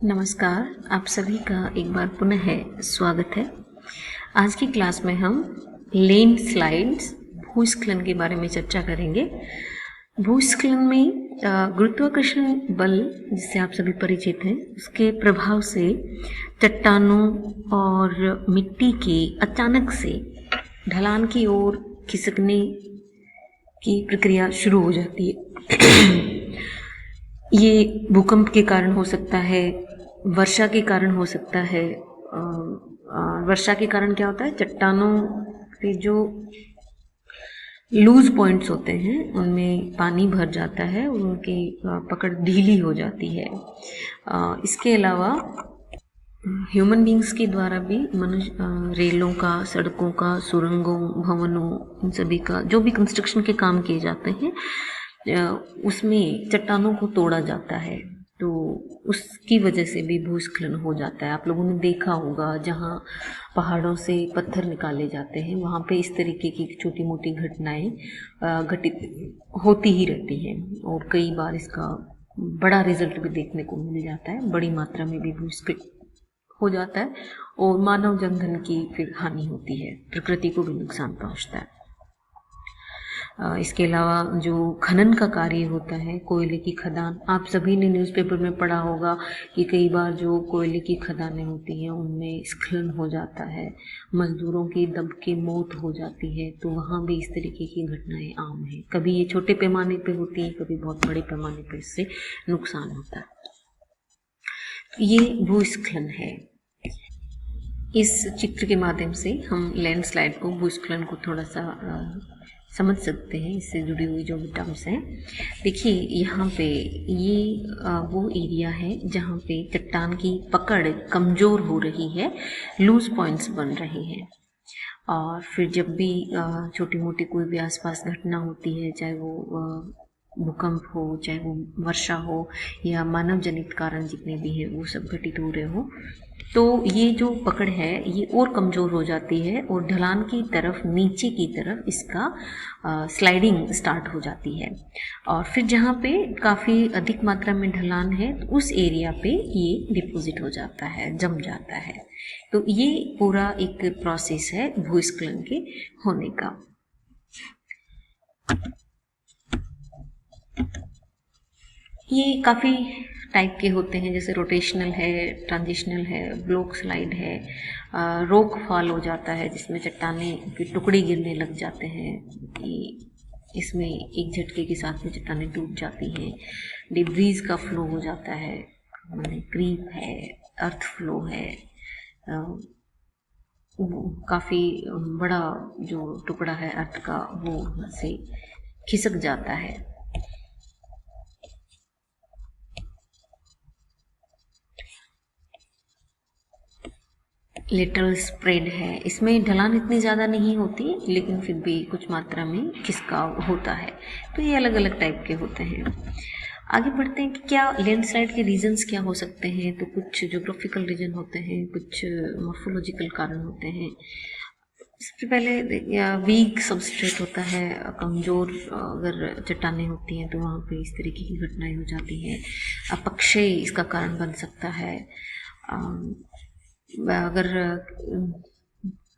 नमस्कार, आप सभी का एक बार पुनः स्वागत है। आज की क्लास में हम लैंडस्लाइड्स भूस्खलन के बारे में चर्चा करेंगे। भूस्खलन में गुरुत्वाकर्षण बल जिससे आप सभी परिचित हैं, उसके प्रभाव से चट्टानों और मिट्टी के अचानक से ढलान की ओर खिसकने की प्रक्रिया शुरू हो जाती है। ये भूकंप के कारण हो सकता है, वर्षा के कारण हो सकता है। वर्षा के कारण क्या होता है, चट्टानों के जो लूज पॉइंट्स होते हैं उनमें पानी भर जाता है और उनकी पकड़ ढीली हो जाती है। इसके अलावा ह्यूमन बींग्स के द्वारा भी मनुष्य रेलों का, सड़कों का, सुरंगों, भवनों, इन सभी का जो भी कंस्ट्रक्शन के काम किए जाते हैं उसमें चट्टानों को तोड़ा जाता है, तो उसकी वजह से भी भूस्खलन हो जाता है। आप लोगों ने देखा होगा जहाँ पहाड़ों से पत्थर निकाले जाते हैं वहाँ पे इस तरीके की छोटी मोटी घटनाएं घटित होती ही रहती हैं और कई बार इसका बड़ा रिजल्ट भी देखने को मिल जाता है। बड़ी मात्रा में भी भूस्खलन हो जाता है और मानव जनधन की फिर हानि होती है, प्रकृति को भी नुकसान पहुंचता है। इसके अलावा जो खनन का कार्य होता है, कोयले की खदान, आप सभी ने न्यूज़पेपर में पढ़ा होगा कि कई बार जो कोयले की खदानें होती हैं उनमें स्खलन हो जाता है, मजदूरों की दब के मौत हो जाती है। तो वहाँ भी इस तरीके की घटनाएं आम हैं। कभी ये छोटे पैमाने पे होती है, कभी बहुत बड़े पैमाने पे इससे नुकसान होता है। ये भूस्खलन है। इस चित्र के माध्यम से हम लैंडस्लाइड को, भूस्खलन को थोड़ा सा समझ सकते हैं, इससे जुड़ी हुई जो भी टर्म्स हैं। देखिए यहाँ पे ये वो एरिया है जहाँ पे चट्टान की पकड़ कमज़ोर हो रही है, लूज पॉइंट्स बन रहे हैं। और फिर जब भी छोटी मोटी कोई भी आसपास घटना होती है, चाहे वो भूकंप हो, चाहे वो वर्षा हो या मानव जनित कारण जितने भी हैं वो सब घटित हो रहे हो, तो ये जो पकड़ है ये और कमज़ोर हो जाती है और ढलान की तरफ, नीचे की तरफ इसका स्लाइडिंग स्टार्ट हो जाती है। और फिर जहाँ पे काफ़ी अधिक मात्रा में ढलान है तो उस एरिया पे ये डिपॉजिट हो जाता है, जम जाता है। तो ये पूरा एक प्रोसेस है भूस्खलन के होने का। ये काफ़ी टाइप के होते हैं, जैसे रोटेशनल है, ट्रांजिशनल है, ब्लॉक स्लाइड है, रोक फॉल हो जाता है जिसमें चट्टाने के टुकड़े गिरने लग जाते हैं। इसमें एक झटके के साथ में चट्टाने टूट जाती हैं। डिब्रीज का फ्लो हो जाता है, माने क्रीप है, अर्थ फ्लो है, काफ़ी बड़ा जो टुकड़ा है अर्थ का वो से खिसक जाता है। लिटल स्प्रेड है, इसमें ढलान इतनी ज़्यादा नहीं होती लेकिन फिर भी कुछ मात्रा में खिसकाव होता है। तो ये अलग अलग टाइप के होते हैं। आगे बढ़ते हैं कि क्या लैंडस्लाइड के रीजंस क्या हो सकते हैं। तो कुछ ज्योग्राफिकल रीजन होते हैं, कुछ मॉर्फोलॉजिकल कारण होते हैं। सबसे पहले वीक सबस्ट्रेट होता है, कमज़ोर अगर चट्टानें होती हैं तो वहाँ पे इस तरीके की घटनाएं हो जाती हैं। अपक्षय इसका कारण बन सकता है। अगर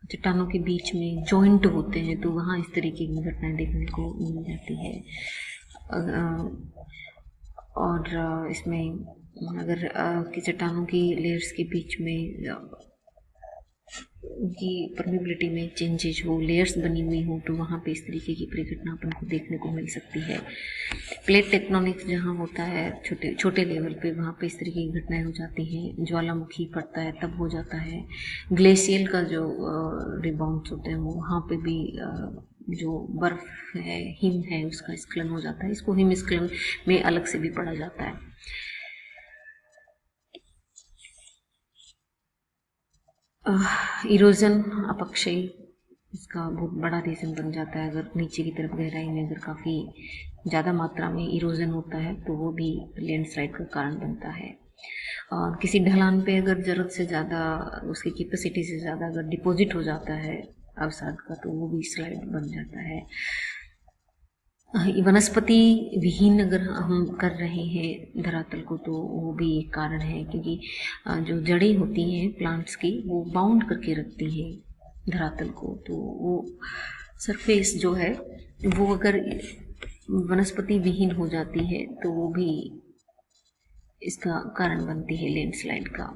चट्टानों के बीच में जॉइंट होते हैं तो वहाँ इस तरीके की घटनाएं देखने को मिल जाती है। और इसमें अगर कि चट्टानों की लेयर्स के बीच में उनकी परमेबिलिटी में चेंजेज हो, लेयर्स बनी हुई हो, तो वहाँ पे इस तरीके की परिघटना अपन को देखने को मिल सकती है। प्लेट टेक्टोनिक्स जहाँ होता है छोटे छोटे लेवल पे, वहाँ पे इस तरीके की घटनाएं हो जाती हैं। ज्वालामुखी फटता है तब हो जाता है। ग्लेशियल का जो रिबाउंड्स होते हैं वो वहाँ पे भी जो बर्फ है, हिम है, उसका स्खलन हो जाता है। इसको हिम स्खलन में अलग से भी पढ़ा जाता है। इरोजन, अपक्षय इसका बहुत बड़ा रीज़न बन जाता है। अगर नीचे की तरफ गहराई में अगर काफ़ी ज़्यादा मात्रा में इरोजन होता है तो वो भी लैंडस्लाइड का कारण बनता है। और किसी ढलान पे अगर ज़रूरत से ज़्यादा, उसकी कैपेसिटी से ज़्यादा अगर डिपॉजिट हो जाता है अवसाद का, तो वो भी स्लाइड बन जाता है। वनस्पति विहीन अगर हम कर रहे हैं धरातल को तो वो भी एक कारण है, क्योंकि जो जड़ें होती हैं प्लांट्स की वो बाउंड करके रखती हैं धरातल को, तो वो सरफेस जो है वो अगर वनस्पति विहीन हो जाती है तो वो भी इसका कारण बनती है लैंडस्लाइड का।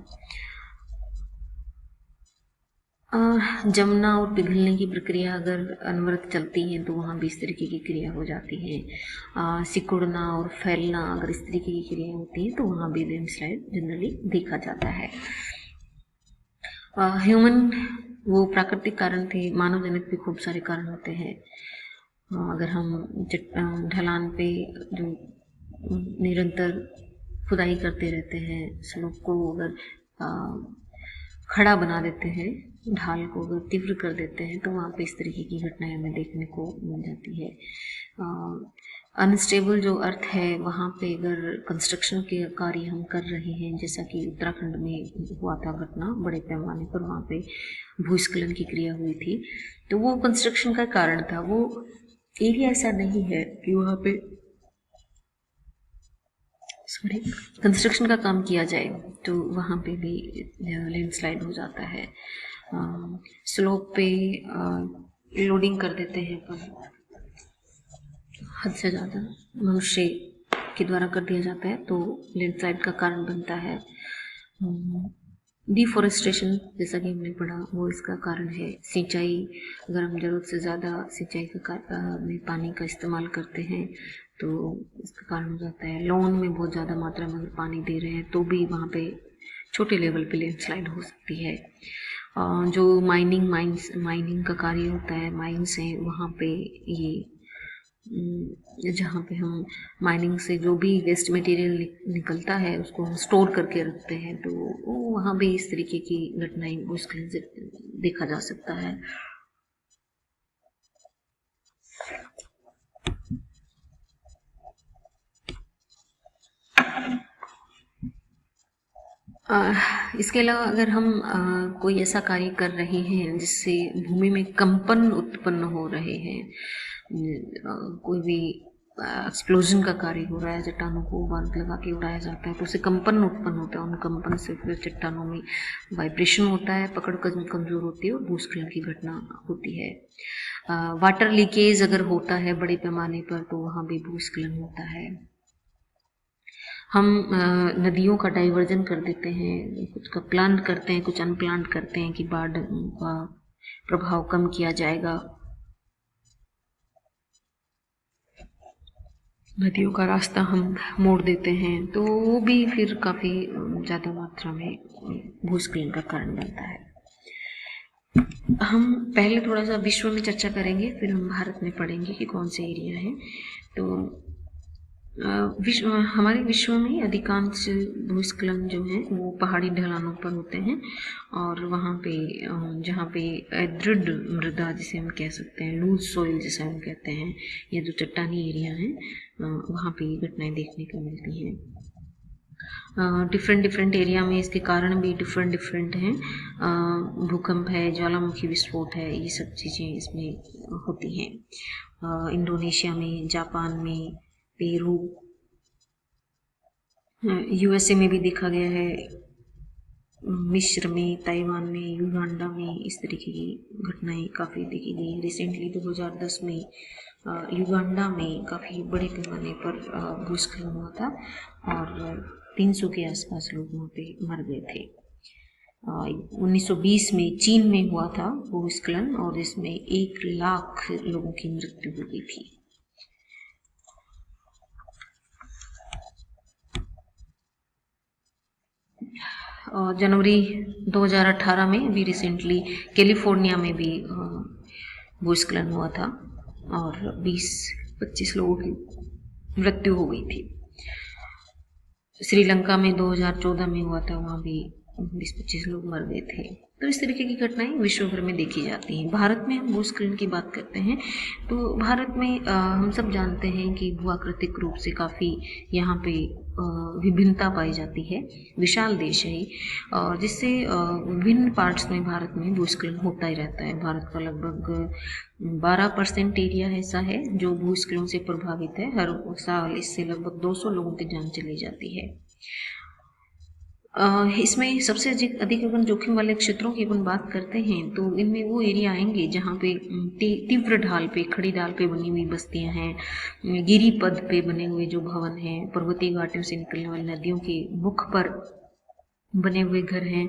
जमना और पिघलने की प्रक्रिया अगर अनवरत चलती है तो वहाँ भी इस तरीके की क्रिया हो जाती है। सिकुड़ना और फैलना अगर इस तरीके की क्रिया होती है तो वहाँ भी लैंडस्लाइड जनरली देखा जाता है। ह्यूमन वो प्राकृतिक कारण थे, मानव जनित भी खूब सारे कारण होते हैं। अगर हम ढलान पे जो निरंतर खुदाई करते रहते हैं, स्लोप को अगर खड़ा बना देते हैं, ढाल को अगर तीव्र कर देते हैं तो वहाँ पे इस तरीके की घटनाएं हमें देखने को मिल जाती है। अनस्टेबल जो अर्थ है वहाँ पे अगर कंस्ट्रक्शन के कार्य हम कर रहे हैं, जैसा कि उत्तराखंड में हुआ था घटना, बड़े पैमाने पर वहाँ पे भूस्खलन की क्रिया हुई थी, तो वो कंस्ट्रक्शन का कारण था। वो एरिया ऐसा नहीं है कि वहाँ पे कंस्ट्रक्शन का काम किया जाए, तो वहाँ पे भी लैंडस्लाइड हो जाता है। स्लोप पे लोडिंग कर देते हैं पर हद से ज़्यादा मनुष्य के द्वारा कर दिया जाता है तो लैंडस्लाइड का कारण बनता है। डिफॉरेस्टेशन जैसा कि हमने पढ़ा वो इसका कारण है। सिंचाई, अगर हम ज़रूरत से ज़्यादा सिंचाई में पानी का इस्तेमाल करते हैं तो इसका कारण हो जाता है। लॉन में बहुत ज़्यादा मात्रा में अगर पानी दे रहे हैं तो भी वहाँ पे छोटे लेवल पे लैंडस्लाइड हो सकती है। जो माइनिंग का कार्य होता है, माइंस हैं, वहाँ पे ये जहाँ पे हम माइनिंग से जो भी वेस्ट मटेरियल निकलता है उसको हम स्टोर करके रखते हैं, तो वहाँ भी इस तरीके की घटनाएं मुश्किल से देखा जा सकता है। इसके अलावा अगर हम कोई ऐसा कार्य कर रहे हैं जिससे भूमि में कंपन उत्पन्न हो रहे हैं, कोई भी एक्सप्लोजन का कार्य हो रहा है, चट्टानों को बारूद लगा के उड़ाया जाता है तो उससे कंपन उत्पन्न होता है। उन कंपन से फिर चट्टानों में वाइब्रेशन होता है, पकड़ कमजोर होती है और भूस्खलन की घटना होती है। वाटर लीकेज अगर होता है बड़े पैमाने पर तो वहाँ भी भूस्खलन होता है। हम नदियों का डाइवर्जन कर देते हैं, कुछ का प्लांट करते हैं, कुछ अनप्लांट करते हैं कि बाढ़ का प्रभाव कम किया जाएगा। नदियों का रास्ता हम मोड़ देते हैं तो वो भी फिर काफ़ी ज़्यादा मात्रा में भूस्खलन का कारण बनता है। हम पहले थोड़ा सा विश्व में चर्चा करेंगे, फिर हम भारत में पढ़ेंगे कि कौन से एरिया हैं। तो हमारे विश्व में अधिकांश भूस्खलन जो है वो पहाड़ी ढलानों पर होते हैं और वहाँ पे जहाँ पे दृढ़ मृदा जिसे हम कह सकते हैं, लूज सोइल जिसे हम कहते हैं, या जो चट्टानी एरिया है वहाँ पे घटनाएं देखने को मिलती हैं। डिफरेंट एरिया में इसके कारण भी डिफरेंट हैं। भूकंप है, ज्वालामुखी विस्फोट है, ये सब चीज़ें इसमें होती हैं। इंडोनेशिया में, जापान में, पेरू, यूएसए में भी देखा गया है, मिस्र में, ताइवान में, युगांडा में इस तरीके की घटनाएं काफ़ी देखी गई। रिसेंटली 2010 में युगांडा में काफ़ी बड़े पैमाने पर भूस्खलन हुआ था और 300 के आसपास लोग वहाँ पे मर गए थे। 1920 में चीन में हुआ था भूस्खलन और इसमें 1 लाख लोगों की मृत्यु हो गई थी। जनवरी 2018 में भी रिसेंटली कैलिफोर्निया में भी भूस्खलन हुआ था और 20-25 लोगों की मृत्यु हो गई थी। श्रीलंका में 2014 में हुआ था, वहाँ भी 20-25 लोग मर गए थे। तो इस तरीके की घटनाएं विश्व भर में देखी जाती हैं। भारत में हम भूस्खलन की बात करते हैं तो भारत में हम सब जानते हैं कि भूआकृतिक रूप से काफ़ी यहाँ पे विभिन्नता पाई जाती है। विशाल देश है और जिससे विभिन्न पार्ट्स में भारत में भूस्खलन होता ही रहता है। भारत का लगभग 12% एरिया ऐसा है जो भूस्खलन से प्रभावित है। हर साल इससे लगभग 200 लोगों की जान चली जाती है। इसमें सबसे अधिक अगर जोखिम वाले क्षेत्रों की अपन बात करते हैं तो इनमें वो एरिया आएंगे जहाँ पे तीव्र ढाल पे, खड़ी ढाल पे बनी हुई बस्तियां हैं, गिरिपथ पे बने हुए जो भवन हैं, पर्वतीय घाटियों से निकलने वाली नदियों के मुख पर बने हुए घर हैं,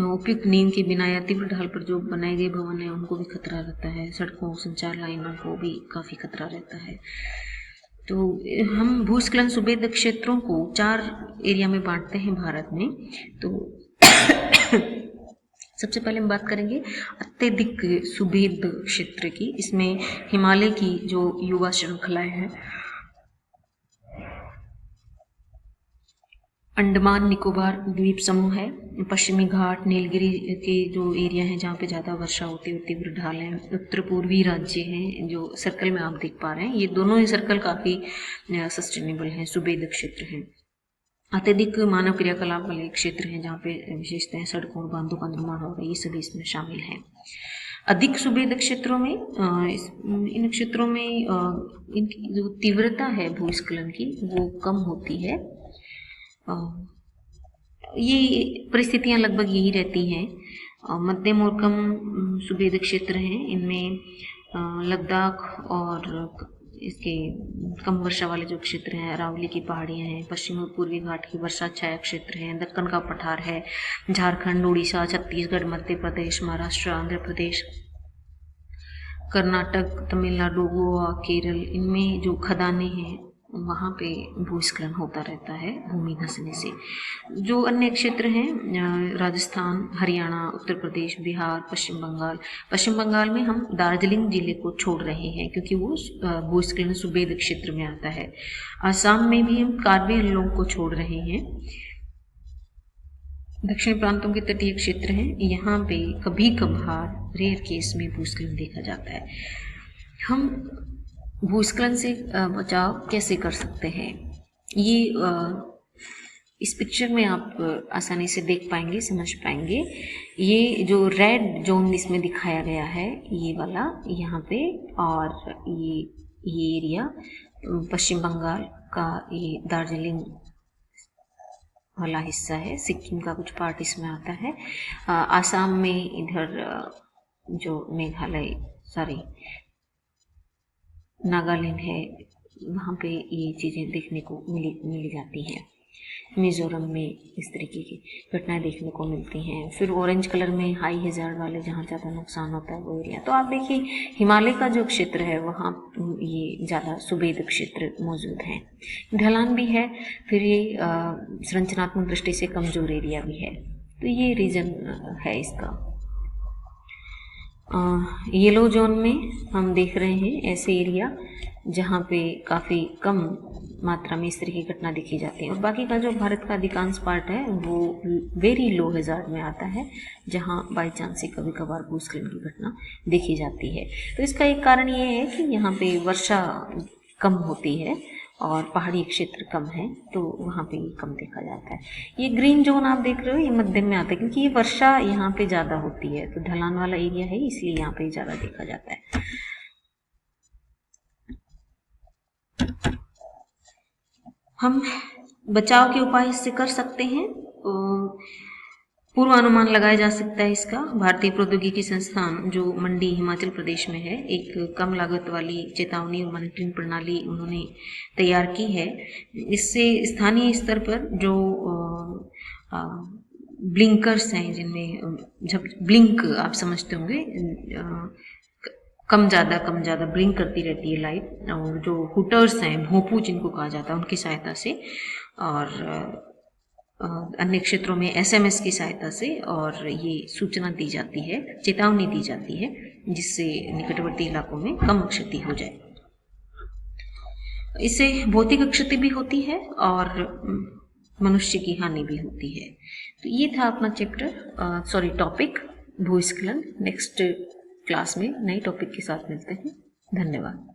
उपयुक्त नींव के बिना या तीव्र ढाल पर जो बनाए गए भवन हैं उनको भी खतरा रहता है। सड़कों, संचार लाइनों को भी काफ़ी खतरा रहता है। तो हम भूस्खलन सुभेद्य क्षेत्रों को 4 एरिया में बांटते हैं भारत में। तो सबसे पहले हम बात करेंगे अत्यधिक सुभेद्य क्षेत्र की। इसमें हिमालय की जो युवा श्रृंखलाएं हैं, अंडमान निकोबार द्वीप समूह है, पश्चिमी घाट, नीलगिरी के जो एरिया हैं जहाँ पे ज़्यादा वर्षा होती है, तीव्र ढाल है, उत्तर पूर्वी राज्य हैं जो सर्कल में आप देख पा रहे हैं। ये दोनों ही सर्कल काफ़ी सस्टेनेबल हैं, सुभेद्य क्षेत्र हैं। अत्यधिक मानव क्रियाकलाप वाले क्षेत्र हैं जहाँ पे विशेषतः सड़कों और बांधों का निर्माण हो रहा है, ये सभी इसमें शामिल हैं। अधिक सुभेद्य क्षेत्रों में इन क्षेत्रों में इनकी जो तीव्रता है भूस्खलन की वो कम होती है। ये परिस्थितियां लगभग यही रहती हैं। मध्यम और कम सुभेद्य क्षेत्र हैं, इनमें लद्दाख और इसके कम वर्षा वाले जो क्षेत्र हैं, अरावली की पहाड़ियां हैं, पश्चिम और पूर्वी घाट की वर्षा छाया क्षेत्र हैं, दक्कन का पठार है, झारखंड, उड़ीसा, छत्तीसगढ़, मध्य प्रदेश, महाराष्ट्र, आंध्र प्रदेश, कर्नाटक, तमिलनाडु, गोवा, केरल, इनमें जो खदानें हैं वहाँ पे भूस्खलन होता रहता है भूमि धंसने से। जो अन्य क्षेत्र हैं राजस्थान, हरियाणा, उत्तर प्रदेश, बिहार, पश्चिम बंगाल में हम दार्जिलिंग जिले को छोड़ रहे हैं क्योंकि वो भूस्खलन सुभेद्य क्षेत्र में आता है। असम में भी हम कार्बी आंगलों को छोड़ रहे हैं। दक्षिण प्रांतों के तटीय क्षेत्र हैं, यहाँ पे कभी कभार रेयर केस में भूस्खलन देखा जाता है। हम भूस्खलन से बचाव कैसे कर सकते हैं, ये इस पिक्चर में आप आसानी से देख पाएंगे, समझ पाएंगे। ये जो रेड जोन इसमें दिखाया गया है ये वाला यहाँ पे, और ये एरिया पश्चिम बंगाल का ये दार्जिलिंग वाला हिस्सा है, सिक्किम का कुछ पार्ट इसमें आता है। आसाम में इधर जो मेघालय नागालैंड है वहाँ पे ये चीज़ें देखने को मिल जाती हैं। मिजोरम में इस तरीके की घटनाएं देखने को मिलती हैं। फिर ऑरेंज कलर में हाई हैजार्ड वाले जहाँ ज़्यादा नुकसान होता है वो एरिया। तो आप देखिए हिमालय का जो क्षेत्र है वहाँ ये ज़्यादा सुभेद्य क्षेत्र मौजूद हैं। ढलान भी है, फिर ये संरचनात्मक दृष्टि से कमज़ोर एरिया भी है। तो ये रीजन है इसका। येलो जोन में हम देख रहे हैं ऐसे एरिया जहाँ पे काफ़ी कम मात्रा में इस तरह की घटना देखी जाती है, और बाकी का जो भारत का अधिकांश पार्ट है वो वेरी लो हैजार्ड में आता है जहाँ बाई चांस से कभी कभार भूस्खलन की घटना देखी जाती है। तो इसका एक कारण ये है कि यहाँ पे वर्षा कम होती है और पहाड़ी क्षेत्र कम है तो वहाँ पे ये कम देखा जाता है। ये ग्रीन जोन आप देख रहे हो ये मध्यम में आता है क्योंकि ये वर्षा यहाँ पे ज़्यादा होती है, तो ढलान वाला एरिया है इसलिए यहाँ पे ज़्यादा देखा जाता है। हम बचाव के उपाय इससे कर सकते हैं। पूर्वानुमान लगाया जा सकता है इसका। भारतीय प्रौद्योगिकी संस्थान जो मंडी हिमाचल प्रदेश में है, एक कम लागत वाली चेतावनी और मॉनिटरिंग प्रणाली उन्होंने तैयार की है। इससे स्थानीय स्तर पर जो ब्लिंकर्स हैं, जिनमें जब ब्लिंक आप समझते होंगे कम ज़्यादा ब्लिंक करती रहती है लाइट, और जो हुटर्स हैं, भोंपू जिनको कहा जाता है, उनकी सहायता से और अन्य क्षेत्रों में SMS की सहायता से और ये सूचना दी जाती है, चेतावनी दी जाती है, जिससे निकटवर्ती इलाकों में कम क्षति हो जाए। इससे भौतिक क्षति भी होती है और मनुष्य की हानि भी होती है। तो ये था अपना टॉपिक भूस्खलन। नेक्स्ट क्लास में नए टॉपिक के साथ मिलते हैं। धन्यवाद।